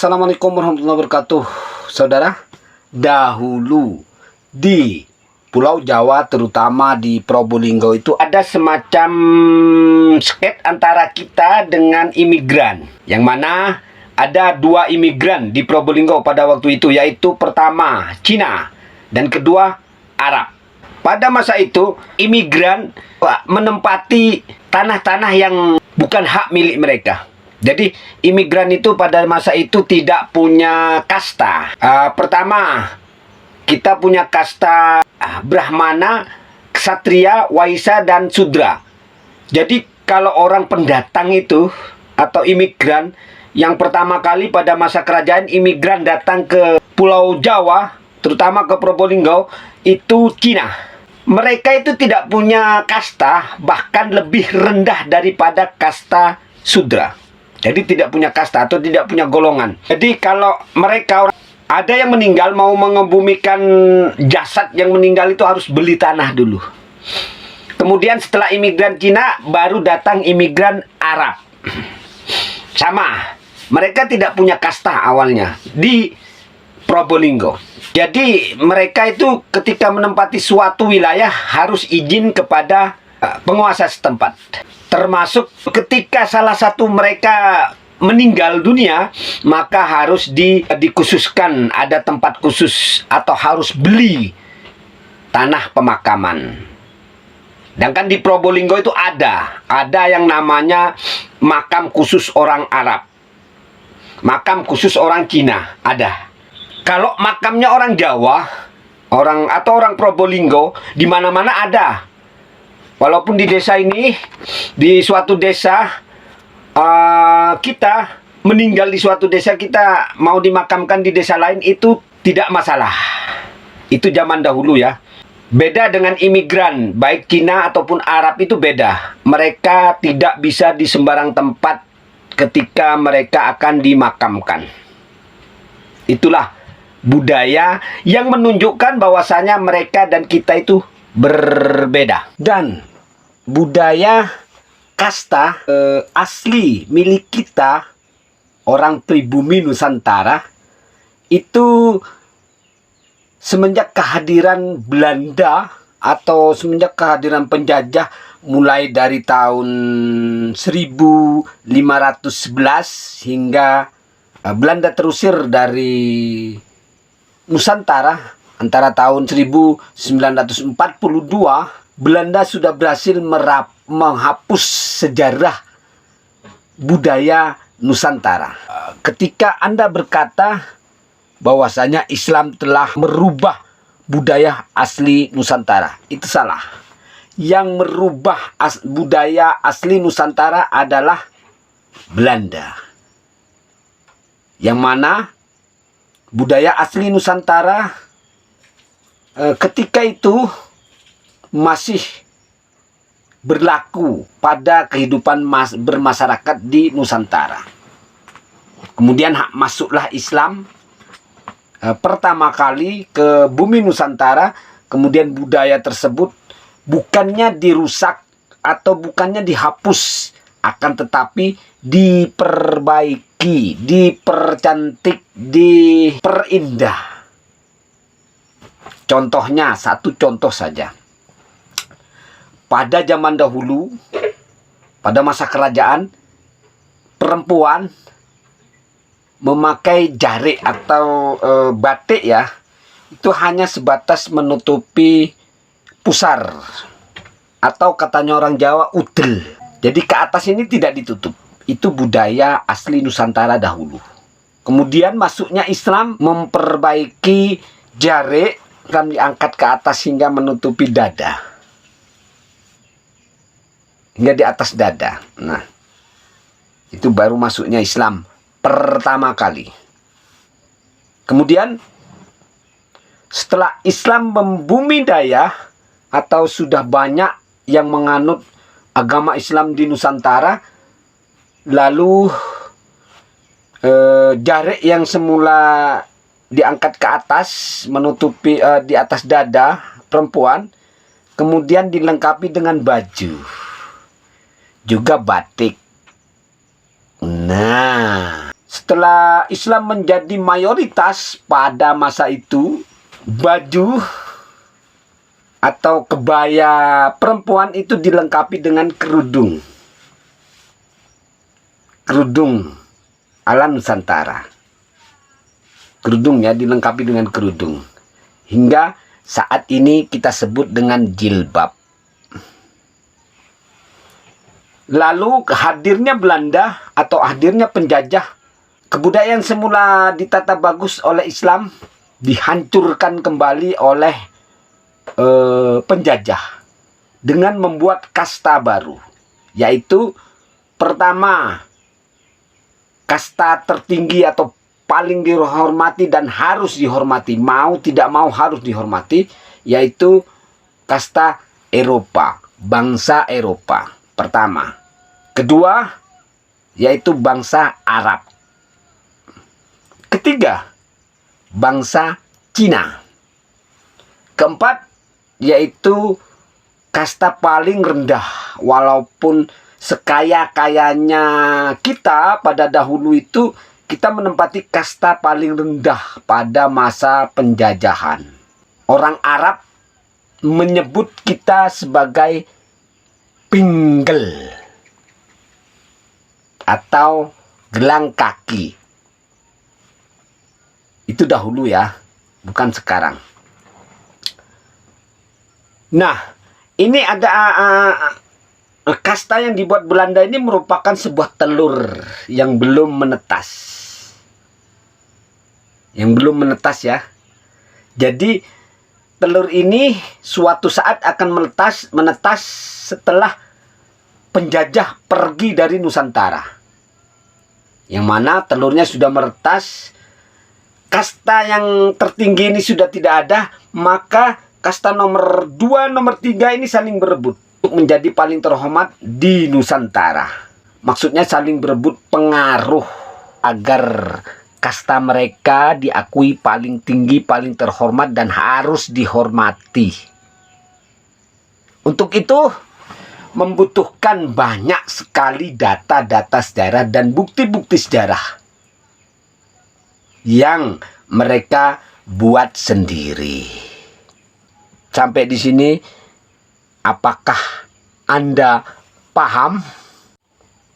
Assalamualaikum warahmatullahi wabarakatuh. Saudara, dahulu di Pulau Jawa, terutama di Probolinggo, itu ada semacam skate antara kita dengan imigran, yang mana ada dua imigran di Probolinggo pada waktu itu, yaitu pertama Cina dan kedua Arab. Pada masa itu imigran menempati tanah-tanah yang bukan hak milik mereka. Jadi imigran itu pada masa itu tidak punya kasta. Pertama, kita punya kasta Brahmana, Ksatria, Waisya, dan Sudra. Jadi kalau orang pendatang itu atau imigran, yang pertama kali pada masa kerajaan imigran datang ke Pulau Jawa, terutama ke Probolinggo, itu Cina. Mereka itu tidak punya kasta, bahkan lebih rendah daripada kasta Sudra. Jadi tidak punya kasta atau tidak punya golongan. Jadi kalau mereka ada yang meninggal, mau mengebumikan jasad yang meninggal itu harus beli tanah dulu. Kemudian setelah imigran Cina, baru datang imigran Arab. Sama, mereka tidak punya kasta awalnya di Probolinggo. Jadi mereka itu ketika menempati suatu wilayah harus izin kepada penguasa setempat. Termasuk ketika salah satu mereka meninggal dunia, maka harus dikhususkan, ada tempat khusus atau harus beli tanah pemakaman. Dan kan di Probolinggo itu ada yang namanya makam khusus orang Arab, makam khusus orang Cina, ada. Kalau makamnya orang Jawa, orang Probolinggo, di mana-mana ada. Walaupun di desa ini, di suatu desa, kita meninggal di suatu desa, kita mau dimakamkan di desa lain, itu tidak masalah. Itu zaman dahulu ya. Beda dengan imigran, baik Cina ataupun Arab itu beda. Mereka tidak bisa di sembarang tempat ketika mereka akan dimakamkan. Itulah budaya yang menunjukkan bahwasanya mereka dan kita itu berbeda. Dan budaya kasta asli milik kita, orang pribumi Nusantara, itu semenjak kehadiran Belanda atau semenjak kehadiran penjajah mulai dari tahun 1511 hingga Belanda terusir dari Nusantara antara tahun 1942, Belanda sudah berhasil menghapus sejarah budaya Nusantara. Ketika Anda berkata bahwasanya Islam telah merubah budaya asli Nusantara, itu salah. Yang merubah budaya asli Nusantara adalah Belanda. Yang mana budaya asli Nusantara ketika itu masih berlaku pada kehidupan bermasyarakat di Nusantara. Kemudian masuklah Islam pertama kali ke bumi Nusantara. Kemudian budaya tersebut bukannya dirusak atau bukannya dihapus, akan tetapi diperbaiki, dipercantik, diperindah. Contohnya, satu contoh saja. Pada zaman dahulu, pada masa kerajaan, perempuan memakai jarik atau batik ya, itu hanya sebatas menutupi pusar, atau katanya orang Jawa udel. Jadi ke atas ini tidak ditutup. Itu budaya asli Nusantara dahulu. Kemudian masuknya Islam memperbaiki jarik, kan diangkat ke atas hingga menutupi dada, hingga di atas dada. Nah, itu baru masuknya Islam pertama kali. Kemudian setelah Islam membumi daya atau sudah banyak yang menganut agama Islam di Nusantara, lalu jarik yang semula diangkat ke atas menutupi di atas dada perempuan, kemudian dilengkapi dengan baju, juga batik. Nah, setelah Islam menjadi mayoritas pada masa itu, baju atau kebaya perempuan itu dilengkapi dengan kerudung. Kerudung ala Nusantara. Kerudung ya, dilengkapi dengan kerudung. Hingga saat ini kita sebut dengan jilbab. Lalu hadirnya Belanda atau hadirnya penjajah, kebudayaan semula ditata bagus oleh Islam dihancurkan kembali oleh penjajah dengan membuat kasta baru, yaitu pertama, kasta tertinggi atau paling dihormati dan harus dihormati, mau tidak mau harus dihormati, yaitu kasta Eropa, bangsa Eropa pertama. Kedua, yaitu bangsa Arab. Ketiga, bangsa Cina. Keempat, yaitu kasta paling rendah. Walaupun sekaya-kayanya kita pada dahulu itu, kita menempati kasta paling rendah pada masa penjajahan. Orang Arab menyebut kita sebagai pinggel atau gelang kaki. Itu dahulu ya, bukan sekarang. Nah, ini ada kasta yang dibuat Belanda ini merupakan sebuah telur yang belum menetas. Yang belum menetas ya. Jadi telur ini suatu saat akan menetas setelah penjajah pergi dari Nusantara. Yang mana telurnya sudah menetas, kasta yang tertinggi ini sudah tidak ada, maka kasta nomor 2, nomor 3 ini saling berebut untuk menjadi paling terhormat di Nusantara. Maksudnya saling berebut pengaruh agar kasta mereka diakui paling tinggi, paling terhormat, dan harus dihormati. Untuk itu membutuhkan banyak sekali data-data sejarah dan bukti-bukti sejarah yang mereka buat sendiri. Sampai di sini, apakah Anda paham?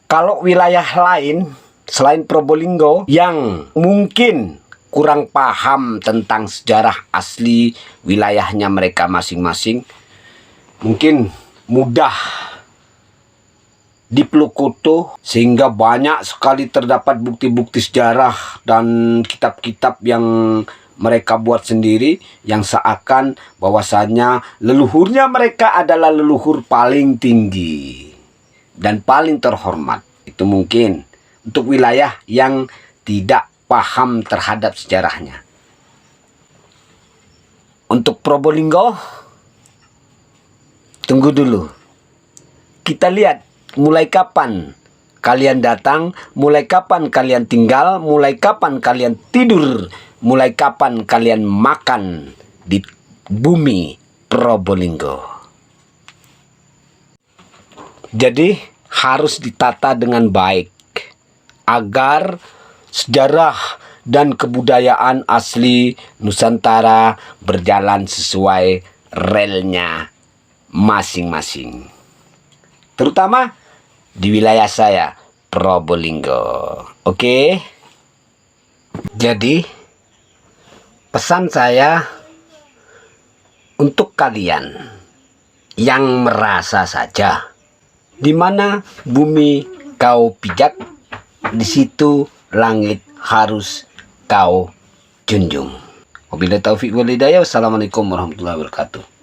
Kalau wilayah lain selain Probolinggo yang mungkin kurang paham tentang sejarah asli wilayahnya mereka masing-masing, mungkin mudah dipeluk kutu, sehingga banyak sekali terdapat bukti-bukti sejarah dan kitab-kitab yang mereka buat sendiri, yang seakan bahwasanya leluhurnya mereka adalah leluhur paling tinggi dan paling terhormat. Itu mungkin untuk wilayah yang tidak paham terhadap sejarahnya. Untuk Probolinggo, tunggu dulu. Kita lihat mulai kapan kalian datang, mulai kapan kalian tinggal, mulai kapan kalian tidur, mulai kapan kalian makan di bumi Probolinggo. Jadi harus ditata dengan baik agar sejarah dan kebudayaan asli Nusantara berjalan sesuai relnya masing-masing. Terutama di wilayah saya, Probolinggo. Oke? Jadi pesan saya untuk kalian yang merasa saja di mana bumi kau pijak, di situ langit harus kau junjung. Wabillahi taufiq wal hidayah. Wassalamualaikum warahmatullahi wabarakatuh.